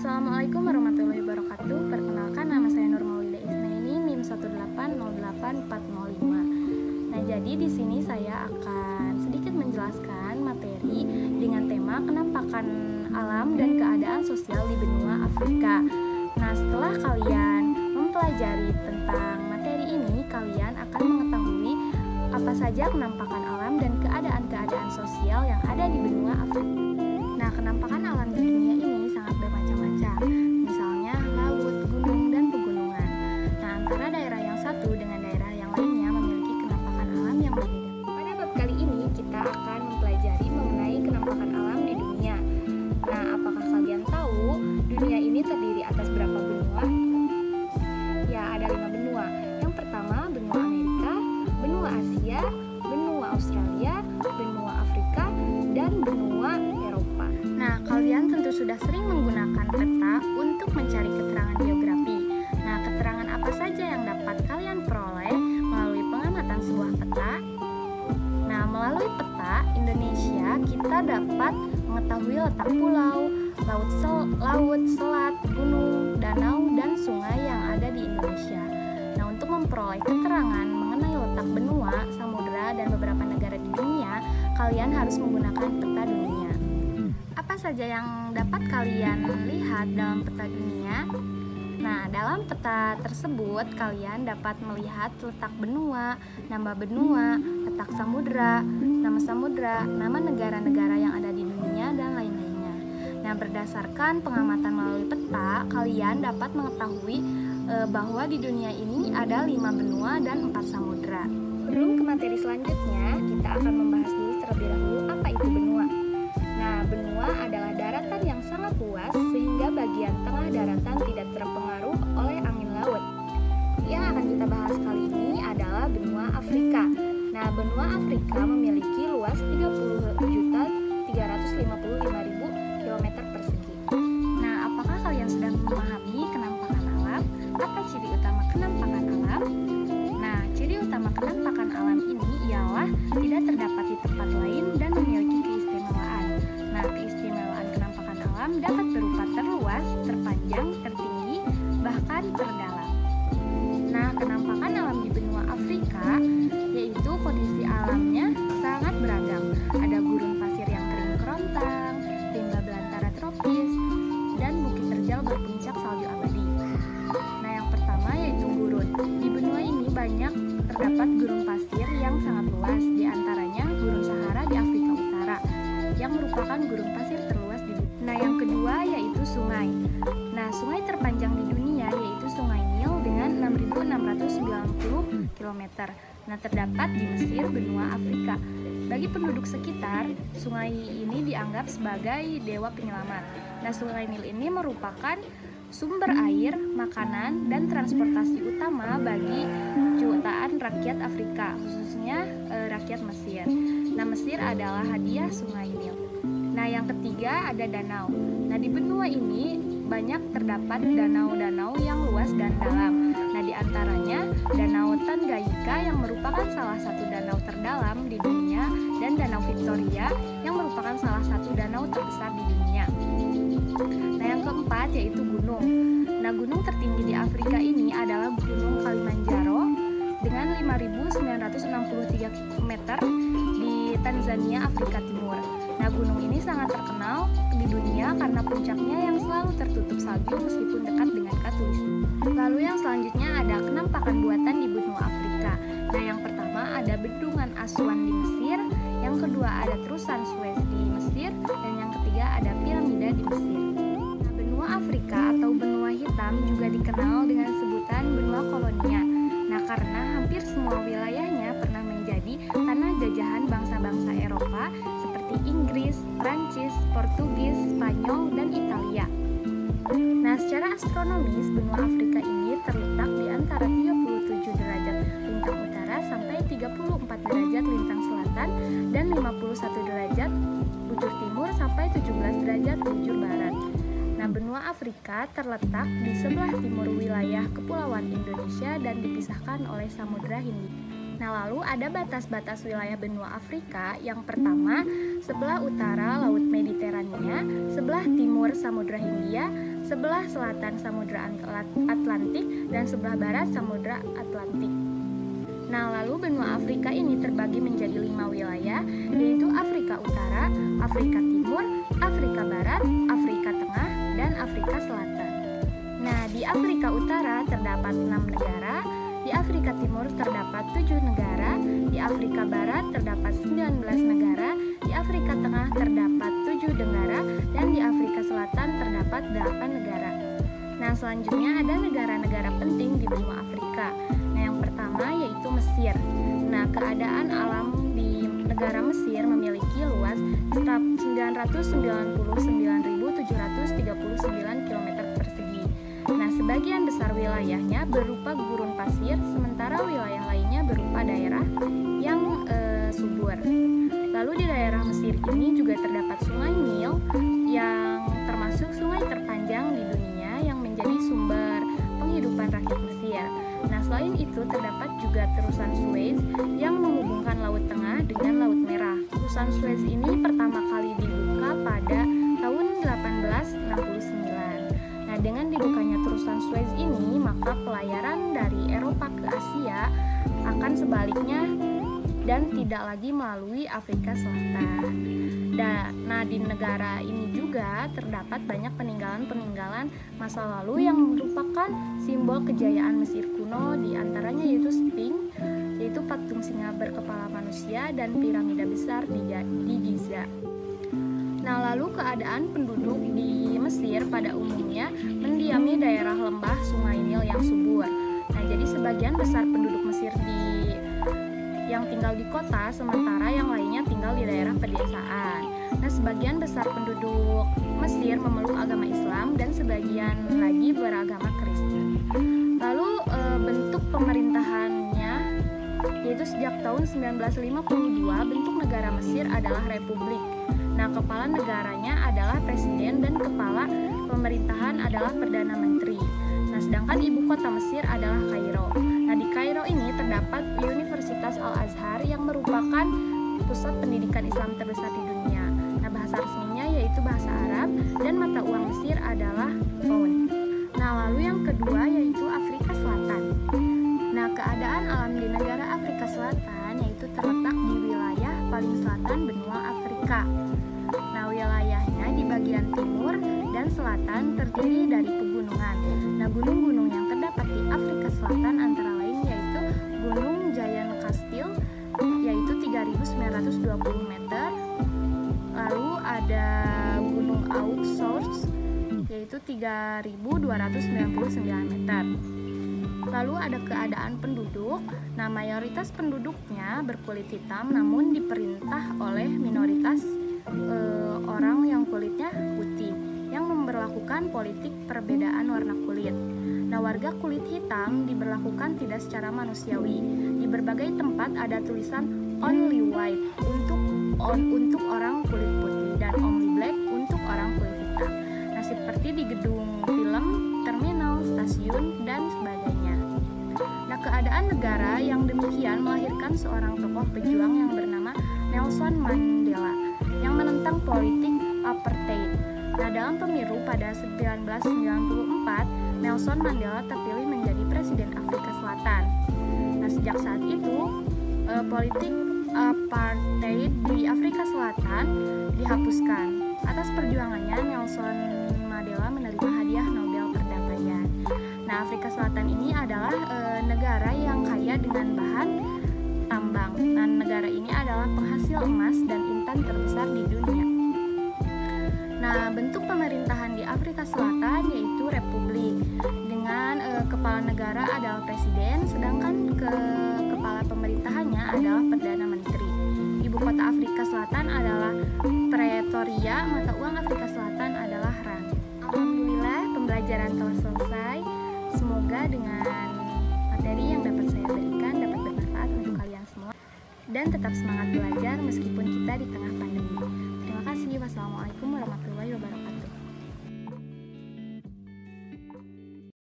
Assalamualaikum warahmatullahi wabarakatuh. Perkenalkan, nama saya Nur Maulida Isnaini, NIM 1808405. Nah, jadi di sini saya akan sedikit menjelaskan materi dengan tema kenampakan alam dan keadaan sosial di benua Afrika. Nah, setelah kalian mempelajari tentang materi ini, kalian akan mengetahui apa saja kenampakan alam dan keadaan-keadaan sosial yang ada di benua Afrika. Nah, kenampakan alam di dunia ini sangat bermacam-macam, misalnya laut, gunung, dan pegunungan. Nah, antara daerah yang satu dengan daerah yang lainnya memiliki kenampakan alam yang berbeda. Pada bab kali ini kita akan mempelajari mengenai kenampakan alam di dunia. Nah, apakah kalian tahu dunia ini terdiri atas berapa benua? Ya, ada 5 benua. Yang pertama, benua Amerika, benua Asia, benua Australia, benua Afrika, dan benua Eropa. Nah, kalian tentu sudah sering menggunakan peta untuk mencari keterangan geografi. Nah, keterangan apa saja yang dapat kalian peroleh melalui pengamatan sebuah peta? Nah, melalui peta Indonesia, kita dapat mengetahui letak pulau, laut, selat, gunung, danau, dan sungai yang ada di Indonesia. Nah, untuk memperoleh keterangan mengenai letak benua, samudera, dan beberapa negara di dunia, kalian harus menggunakan peta dunia. Apa saja yang dapat kalian lihat dalam peta dunia? Nah, dalam peta tersebut kalian dapat melihat letak benua, nama benua, letak samudera, nama negara-negara yang ada di dunia, dan lain-lainnya. Nah, berdasarkan pengamatan melalui peta, kalian dapat mengetahui bahwa di dunia ini ada 5 benua dan 4 samudera. Sebelum ke materi selanjutnya, kita akan membahas dulu terlebih dahulu apa itu benua. Nah, benua adalah daratan yang sangat luas sehingga bagian tengah daratan tidak terpengaruh oleh angin laut. Yang akan kita bahas kali ini adalah benua Afrika. Nah, benua Afrika memiliki luas 30.355.000 km persegi. Nah, apakah kalian sudah memahami kenampakan alam? Apa ciri utama kenampakan alam? Nah, ciri utama kenampakan alam ini ialah tidak terdapat di tempat lain dan memiliki keistimewaan. Nah, keistimewaan kenampakan alam dapat berupa terluas, terpanjang, tertinggi, bahkan terdalam. Nah, kenampakan alam di benua Afrika yaitu kondisi alamnya sangat beragam. Ada gurun pasir yang kering kerontang, rimba belantara tropis, dan bukit terjal berpuncak salju abadi. Nah, yang pertama yaitu gurun. Di benua ini banyak terdapat gurun pasir yang sangat luas, di antaranya Gurun Sahara di Afrika Utara, yang merupakan gurun pasir terluas di dunia. Nah, yang kedua yaitu sungai. Nah, sungai terpanjang di dunia yaitu Sungai Nil dengan 6.690 km. Nah, terdapat di Mesir, benua Afrika. Bagi penduduk sekitar, sungai ini dianggap sebagai dewa penyelamat. Nah, Sungai Nil ini merupakan sumber air, makanan, dan transportasi utama bagi jutaan rakyat Afrika, khususnya rakyat Mesir. Nah, Mesir adalah hadiah Sungai Nil. Nah, yang ketiga ada danau. Nah, di benua ini banyak terdapat danau-danau yang luas dan dalam. Nah, di antaranya Danau Tanganyika yang merupakan salah satu danau terdalam di dunia, dan Danau Victoria yang merupakan salah satu danau terbesar di dunia. Nah, yang keempat yaitu gunung. Nah, gunung tertinggi di Afrika ini adalah Gunung Kilimanjaro dengan 5.963 meter di Tanzania, Afrika Timur. Nah, gunung ini sangat terkenal di dunia karena puncaknya yang selalu tertutup salju meskipun dekat dengan Khatulistiwa. Lalu yang selanjutnya ada kenampakan buatan di benua Afrika. Nah, yang pertama ada Bendungan Aswan di Mesir, yang kedua ada Terusan Suez di Mesir, dan yang ketiga ada piramida di Mesir. Nah, benua Afrika atau benua hitam juga dikenal dengan sebutan benua kolonia. Nah, karena hampir semua wilayahnya pernah menjadi tanah jajahan bangsa-bangsa Eropa seperti Inggris, Prancis, Portugis, Spanyol, dan Italia. Nah, secara astronomis, benua Afrika ini terletak di antara 37 derajat lintang utara sampai 34 derajat lintang selatan dan 51 derajat bujur timur sampai 17 derajat bujur barat. Nah, benua Afrika terletak di sebelah timur wilayah Kepulauan Indonesia dan dipisahkan oleh Samudra Hindia. Nah, lalu ada batas-batas wilayah benua Afrika. Yang pertama, sebelah utara Laut Mediterania, sebelah timur Samudra Hindia, sebelah selatan Samudra Atlantik dan sebelah barat Samudra Atlantik. Nah, lalu benua Afrika ini terbagi menjadi 5 wilayah, yaitu Afrika Utara, Afrika Timur, Afrika Barat, Afrika Tengah, dan Afrika Selatan. Nah, di Afrika Utara terdapat 6 negara, di Afrika Timur terdapat 7 negara, di Afrika Barat terdapat 19 negara, di Afrika Tengah terdapat 7 negara, dan di Afrika Selatan terdapat 8 negara. Nah, selanjutnya ada negara-negara penting di benua Afrika. Nah, yang pertama yaitu Mesir. Nah, keadaan alam di negara Mesir memiliki luas 999.739 km persegi. Nah, sebagian besar wilayahnya berupa gurun pasir, sementara wilayah lainnya berupa daerah yang subur. Lalu di daerah Mesir ini juga terdapat sungai Nil yang termasuk sungai terpanjang di dunia yang menjadi sumber penghidupan rakyat Mesir. Nah, selain itu terdapat juga terusan Suez yang menghubungkan Laut Tengah dengan Laut Merah. Terusan Suez ini pertama kali dibuka pada tahun 1869. Nah, dengan dibukanya terusan Suez ini, maka pelayaran dari Eropa ke Asia akan sebaliknya dan tidak lagi melalui Afrika Selatan. Nah, di negara ini juga terdapat banyak peninggalan-peninggalan masa lalu yang merupakan simbol kejayaan Mesir kuno, di antaranya yaitu Sphinx, yaitu patung singa berkepala manusia, dan piramida besar di Giza. Nah, lalu keadaan penduduk di Mesir pada umumnya mendiami daerah lembah Sungai Nil yang subur. Nah, jadi sebagian besar penduduk Mesir yang tinggal di kota, sementara yang lainnya tinggal di daerah pedesaan. Nah, sebagian besar penduduk Mesir memeluk agama Islam dan sebagian lagi beragama Kristen. Lalu bentuk pemerintahannya yaitu sejak tahun 1952 bentuk negara Mesir adalah republik. Nah, kepala negaranya adalah presiden dan kepala pemerintahan adalah perdana menteri. Nah, sedangkan ibu kota Mesir adalah Kairo. Nah, di Kairo ini terdapat Universitas Al-Azhar yang merupakan pusat pendidikan Islam terbesar di dunia. Nah, bahasa resminya yaitu bahasa Arab dan mata uang Mesir adalah pound. Nah, lalu yang kedua yaitu Afrika Selatan. Nah, keadaan alam di negara Afrika Selatan yaitu terletak di wilayah paling selatan benua Afrika. Nah, wilayahnya di bagian timur dan selatan terdiri dari pegunungan. Nah, gunung-gunung yang terdapat di Afrika Selatan antara lain yaitu Gunung Giant Castle yaitu 3.920 meter. Lalu ada Gunung Oxford yaitu 3.299 meter. Lalu ada keadaan penduduk. Nah, mayoritas penduduknya berkulit hitam namun diperintah oleh minoritas orang yang kulitnya putih yang memberlakukan politik perbedaan warna kulit. Nah, warga kulit hitam diberlakukan tidak secara manusiawi. Di berbagai tempat ada tulisan only white untuk orang kulit putih dan only black untuk orang kulit hitam. Nah, seperti di gedung film, terminal, stasiun, dan sebagainya. Nah, keadaan negara yang demikian melahirkan seorang tokoh pejuang yang bernama Nelson Mandela yang menentang politik apartheid. Nah, dalam pemilu pada 1994, Nelson Mandela terpilih menjadi presiden Afrika Selatan. Nah, sejak saat itu, politik apartheid di Afrika Selatan dihapuskan. Atas perjuangannya, Nelson Mandela menerima hadiah Nobel perdamaian. Nah, Afrika Selatan ini adalah negara yang kaya dengan bahan tambang. Nah, negara ini adalah penghasil emas dan intan terbesar di dunia. Nah, bentuk pemerintahan di Afrika Selatan yaitu republik dengan kepala negara adalah presiden, sedangkan kepala pemerintahannya adalah perdana menteri. Ibu kota Afrika Selatan adalah Pretoria, mata uang Afrika Selatan adalah rand. Alhamdulillah, pembelajaran telah selesai. Semoga dengan materi yang dapat saya berikan dapat bermanfaat untuk kalian semua dan tetap semangat belajar meskipun kita di tengah pandemi. Terima kasih. Wassalamualaikum warahmatullahi wabarakatuh.